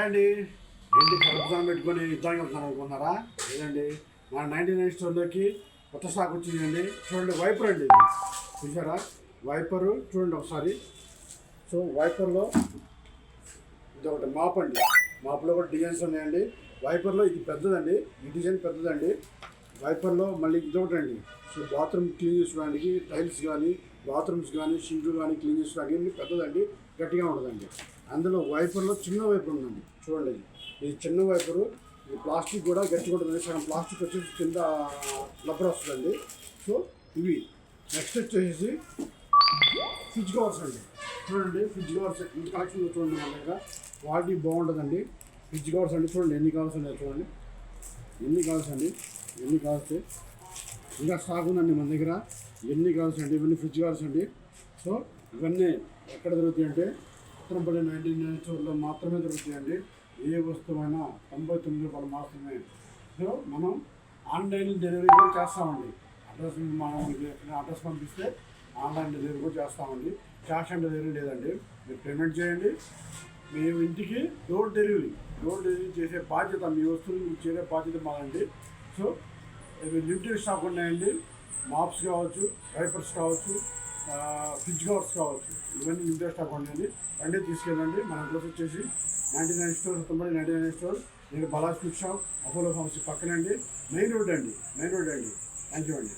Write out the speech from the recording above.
అండి. ఏంటి కరపసాన్ని పెట్టుకొని యుద్ధానికి వెళ్తాను అనుకున్నారా? లేదండి, మన 99 స్టోర్లోకి కొత్త స్టాక్ వచ్చిందండి. చూడండి, వైపర్ అండి. ఇది చూసారా? వైపరు చూడండి ఒకసారి. సో వైపర్లో ఇది ఒకటి మాప్ అండి. మాప్లో కూడా డిజైన్స్ ఉన్నాయండి. వైపర్లో ఇది పెద్దదండి, ఈ డిజైన్ పెద్దదండి. వైపర్లో మళ్ళీ ఇది ఒకటి అండి. సో బాత్రూమ్ క్లీన్ చేసుకోవడానికి, టైల్స్ కానీ, బాత్రూమ్స్ కానీ, షింకులు కానీ క్లీన్ చేసుకోవడానికి పెద్దదండి, గట్టిగా ఉండదండి. అందులో వైపర్లో చిన్న వైపర్ ఉందండి. చూడండి, ఇది చిన్న వైపరు. ఇది ప్లాస్టిక్ కూడా గట్టిగా ఉంటుంది. సగం ప్లాస్టిక్ వచ్చేసి కింద రబ్బర్ వస్తుందండి. సో ఇవి నెక్స్ట్ వచ్చేసి ఫ్రిడ్జ్ కవర్స్ అండి. చూడండి, ఫ్రిడ్జ్ కవర్స్ ఇంత కలెక్షన్ చూడండి. మన దగ్గర క్వాలిటీ బాగుంటుందండి. ఫ్రిడ్జ్ కవర్స్ అండి. చూడండి ఎన్ని కవర్స్ ఉన్నాయి, చూడండి ఎన్ని కవర్స్ అండి, ఎన్ని కవర్స్. ఇంకా స్టాక్ ఉందండి మన దగ్గర. ఎన్ని కవర్స్ అండి, ఇవన్నీ ఫ్రిడ్జ్ కవర్స్ అండి. సో ఇవన్నీ ఎక్కడ దొరుకుతాయంటే ఉత్తరంపల్లి 99 స్టోర్లో మాత్రమే దొరుకుతాయండి. ఏ వస్తువైనా 99 రూపాయలు మాత్రమే. సో మనం ఆన్లైన్ డెలివరీ కూడా చేస్తామండి. అడ్రస్ పంపిస్తే ఆన్లైన్ డెలివరీ కూడా చేస్తామండి. క్యాష్ ఆన్ డెలివరీ లేదండి. మీరు పేమెంట్ చేయండి, మేము ఇంటికి డోర్ డెలివరీ చేసే బాధ్యత, మీ వస్తువులు చేసే బాధ్యత మాదండి. సో ఇవి లిమిటెడ్ స్టాక్ ఉన్నాయండి. మాప్స్ కావచ్చు, వైపర్స్ కావచ్చు, ఫ్రిడ్జ్ కవర్స్ కావచ్చు, ఇవన్నీ లిమిటెడ్ స్టాక్ ఉన్నాయండి. రండి తీసుకెళ్ళండి. మన అడ్రస్ వచ్చేసి 99 స్టోర్, ఉత్తరంపల్లి 99 స్టోర్. నేను Balaji food shop, Apollo pharmacy పక్కనండి. మెయిన్ రోడ్ అండి. థ్యాంక్ యూ అండి.